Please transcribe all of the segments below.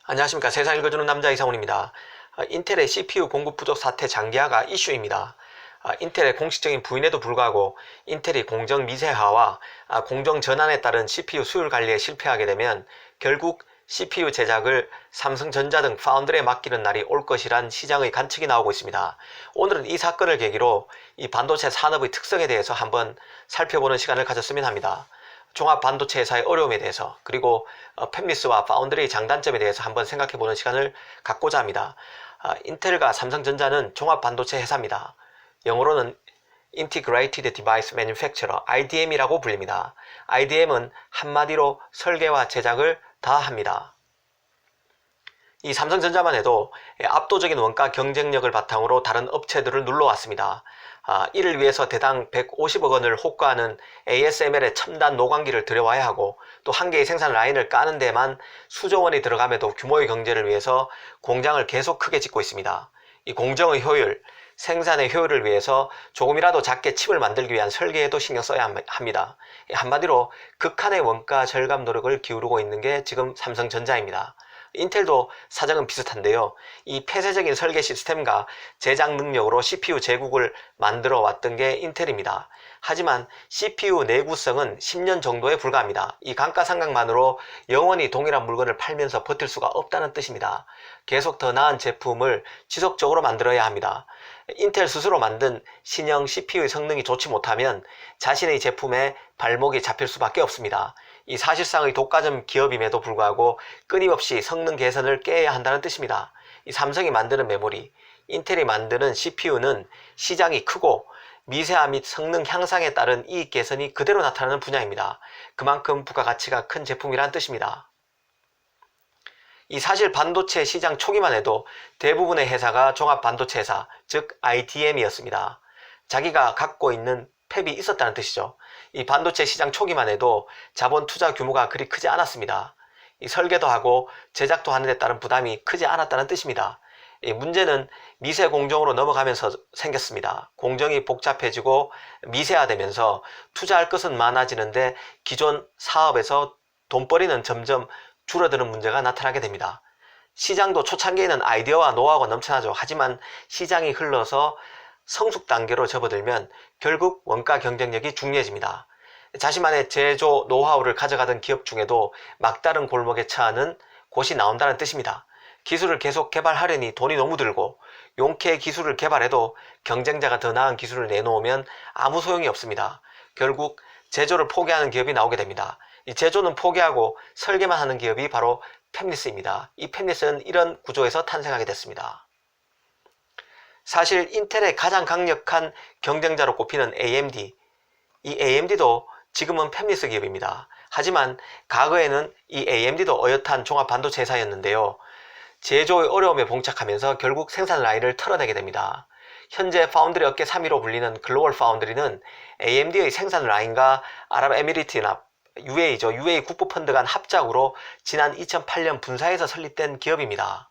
안녕하십니까. 세상 읽어주는 남자 이상훈입니다. 인텔의 CPU 공급 부족 사태 장기화가 이슈입니다. 인텔의 공식적인 부인에도 불구하고 인텔이 공정 미세화와 공정 전환에 따른 CPU 수율 관리에 실패하게 되면 결국 CPU 제작을 삼성전자 등 파운드리에 맡기는 날이 올 것이란 시장의 관측이 나오고 있습니다. 오늘은 이 사건을 계기로 이 반도체 산업의 특성에 대해서 한번 살펴보는 시간을 가졌으면 합니다. 종합 반도체 회사의 어려움에 대해서, 그리고 팹리스와 파운드리의 장단점에 대해서 한번 생각해보는 시간을 갖고자 합니다. 인텔과 삼성전자는 종합 반도체 회사입니다. 영어로는 Integrated Device Manufacturer, IDM이라고 불립니다. IDM은 한마디로 설계와 제작을 다 합니다. 이 삼성전자만 해도 압도적인 원가 경쟁력을 바탕으로 다른 업체들을 눌러왔습니다. 이를 위해서 대당 150억 원을 호가하는 ASML의 첨단 노광기를 들여와야 하고, 또 한 개의 생산 라인을 까는 데만 수조 원이 들어감에도 규모의 경제를 위해서 공장을 계속 크게 짓고 있습니다. 이 공정의 효율, 생산의 효율을 위해서 조금이라도 작게 칩을 만들기 위한 설계에도 신경 써야 합니다. 한마디로 극한의 원가 절감 노력을 기울이고 있는 게 지금 삼성전자입니다. 인텔도 사정은 비슷한데요. 이 폐쇄적인 설계 시스템과 제작 능력으로 CPU 제국을 만들어 왔던 게 인텔입니다. 하지만 CPU 내구성은 10년 정도에 불과합니다. 이 감가상각만으로 영원히 동일한 물건을 팔면서 버틸 수가 없다는 뜻입니다. 계속 더 나은 제품을 지속적으로 만들어야 합니다. 인텔 스스로 만든 신형 CPU의 성능이 좋지 못하면 자신의 제품에 발목이 잡힐 수밖에 없습니다. 이 사실상의 독과점 기업임에도 불구하고 끊임없이 성능 개선을 깨야 한다는 뜻입니다. 이 삼성이 만드는 메모리, 인텔이 만드는 CPU는 시장이 크고 미세화 및 성능 향상에 따른 이익 개선이 그대로 나타나는 분야입니다. 그만큼 부가가치가 큰 제품이란 뜻입니다. 이 사실 반도체 시장 초기만 해도 대부분의 회사가 종합 반도체 회사, 즉 IDM이었습니다. 자기가 갖고 있는 팹이 있었다는 뜻이죠. 이 반도체 시장 초기만 해도 자본 투자 규모가 그리 크지 않았습니다. 이 설계도 하고 제작도 하는 데 따른 부담이 크지 않았다는 뜻입니다. 이 문제는 미세 공정으로 넘어가면서 생겼습니다. 공정이 복잡해지고 미세화되면서 투자할 것은 많아지는데 기존 사업에서 돈벌이는 점점 줄어드는 문제가 나타나게 됩니다. 시장도 초창기에는 아이디어와 노하우가 넘쳐나죠. 하지만 시장이 흘러서 성숙 단계로 접어들면 결국 원가 경쟁력이 중요해집니다. 자신만의 제조 노하우를 가져가던 기업 중에도 막다른 골목에 처하는 곳이 나온다는 뜻입니다. 기술을 계속 개발하려니 돈이 너무 들고, 용케 기술을 개발해도 경쟁자가 더 나은 기술을 내놓으면 아무 소용이 없습니다. 결국 제조를 포기하는 기업이 나오게 됩니다. 이 제조는 포기하고 설계만 하는 기업이 바로 팹리스입니다. 이 팹리스는 이런 구조에서 탄생하게 됐습니다. 사실 인텔의 가장 강력한 경쟁자로 꼽히는 AMD, 이 AMD도 지금은 팹리스 기업입니다. 하지만 과거에는 이 AMD도 어엿한 종합 반도체 회사였는데요. 제조의 어려움에 봉착하면서 결국 생산 라인을 털어내게 됩니다. 현재 파운드리 업계 3위로 불리는 글로벌 파운드리는 AMD의 생산 라인과 아랍에미리트나 UAE죠. UAE 국부펀드 간 합작으로 지난 2008년 분사해서 설립된 기업입니다.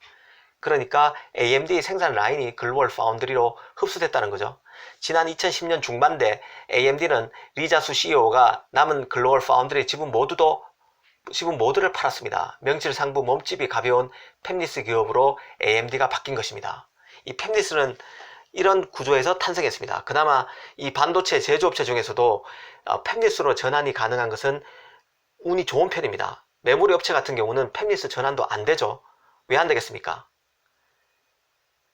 그러니까 AMD 생산 라인이 글로벌 파운드리로 흡수됐다는 거죠. 지난 2010년 중반대 AMD는 리자수 CEO가 남은 글로벌 파운드리 지분 모두를 팔았습니다. 명실상부 몸집이 가벼운 팹리스 기업으로 AMD가 바뀐 것입니다. 이 팹리스는 이런 구조에서 탄생했습니다. 그나마 이 반도체 제조업체 중에서도 팹리스로 전환이 가능한 것은 운이 좋은 편입니다. 메모리 업체 같은 경우는 팹리스 전환도 안 되죠. 왜 안 되겠습니까?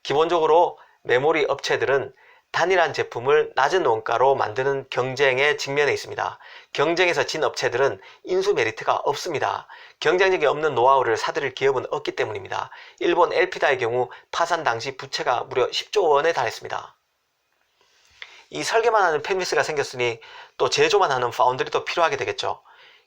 기본적으로 메모리 업체들은 단일한 제품을 낮은 원가로 만드는 경쟁에 직면해 있습니다. 경쟁에서 진 업체들은 인수 메리트가 없습니다. 경쟁력이 없는 노하우를 사들일 기업은 없기 때문입니다. 일본 엘피다의 경우 파산 당시 부채가 무려 10조 원에 달했습니다. 이 설계만 하는 팹리스가 생겼으니 또 제조만 하는 파운드리도 필요하게 되겠죠.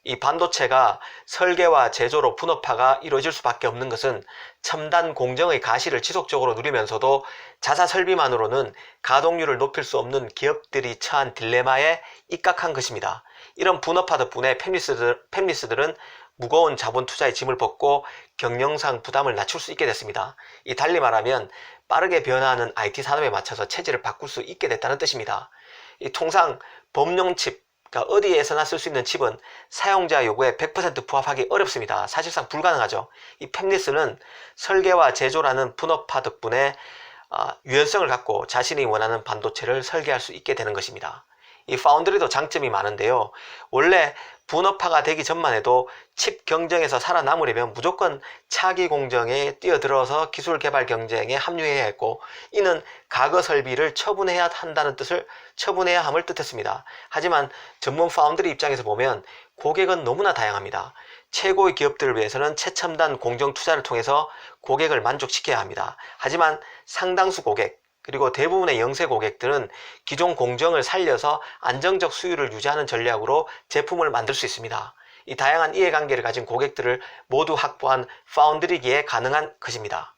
이 반도체가 설계와 제조로 분업화가 이루어질 수밖에 없는 것은 첨단 공정의 가시를 지속적으로 누리면서도 자사 설비만으로는 가동률을 높일 수 없는 기업들이 처한 딜레마에 입각한 것입니다. 이런 분업화 덕분에 팹리스들은 무거운 자본 투자의 짐을 벗고 경영상 부담을 낮출 수 있게 됐습니다. 이 달리 말하면 빠르게 변화하는 IT 산업에 맞춰서 체질을 바꿀 수 있게 됐다는 뜻입니다. 이 통상 범용 칩, 그러니까 어디에서나 쓸 수 있는 칩은 사용자 요구에 100% 부합하기 어렵습니다. 사실상 불가능하죠. 이 팹리스는 설계와 제조라는 분업화 덕분에 유연성을 갖고 자신이 원하는 반도체를 설계할 수 있게 되는 것입니다. 이 파운드리도 장점이 많은데요. 원래 분업화가 되기 전만 해도 칩 경쟁에서 살아남으려면 무조건 차기 공정에 뛰어들어서 기술 개발 경쟁에 합류해야 했고, 이는 과거 설비를 처분해야 한다는 뜻을 처분해야 함을 뜻했습니다. 하지만 전문 파운드리 입장에서 보면 고객은 너무나 다양합니다. 최고의 기업들을 위해서는 최첨단 공정 투자를 통해서 고객을 만족시켜야 합니다. 하지만 상당수 고객, 그리고 대부분의 영세 고객들은 기존 공정을 살려서 안정적 수율을 유지하는 전략으로 제품을 만들 수 있습니다. 이 다양한 이해관계를 가진 고객들을 모두 확보한 파운드리기에 가능한 것입니다.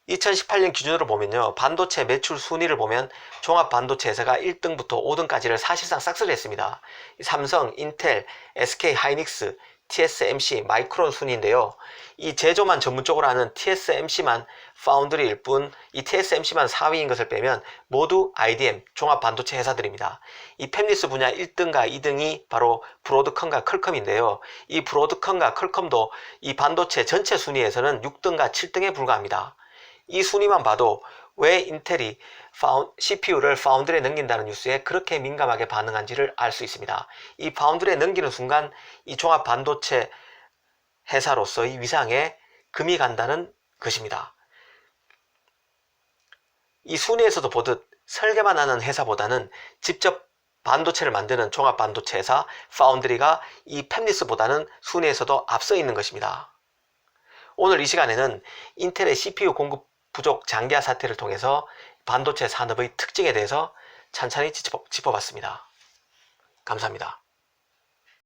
2018년 기준으로 보면요, 반도체 매출 순위를 보면 종합 반도체 회사가 1등부터 5등까지를 사실상 싹쓸이 했습니다. 삼성, 인텔, SK 하이닉스, TSMC, 마이크론 순위인데요. 이 제조만 전문적으로 하는 TSMC만 파운드리일 뿐, 이 TSMC만 4위인 것을 빼면 모두 IDM, 종합 반도체 회사들입니다. 이 팹리스 분야 1등과 2등이 바로 브로드컴과 퀄컴인데요. 이 브로드컴과 퀄컴도 이 반도체 전체 순위에서는 6등과 7등에 불과합니다. 이 순위만 봐도 왜 인텔이 CPU를 파운드리에 넘긴다는 뉴스에 그렇게 민감하게 반응한지를 알 수 있습니다. 이 파운드리에 넘기는 순간 이 종합 반도체 회사로서의 위상에 금이 간다는 것입니다. 이 순위에서도 보듯 설계만 하는 회사보다는 직접 반도체를 만드는 종합 반도체 회사 파운드리가 이 팹리스보다는 순위에서도 앞서 있는 것입니다. 오늘 이 시간에는 인텔의 CPU 공급 부족 장기화 사태를 통해서 반도체 산업의 특징에 대해서 찬찬히 짚어봤습니다. 감사합니다.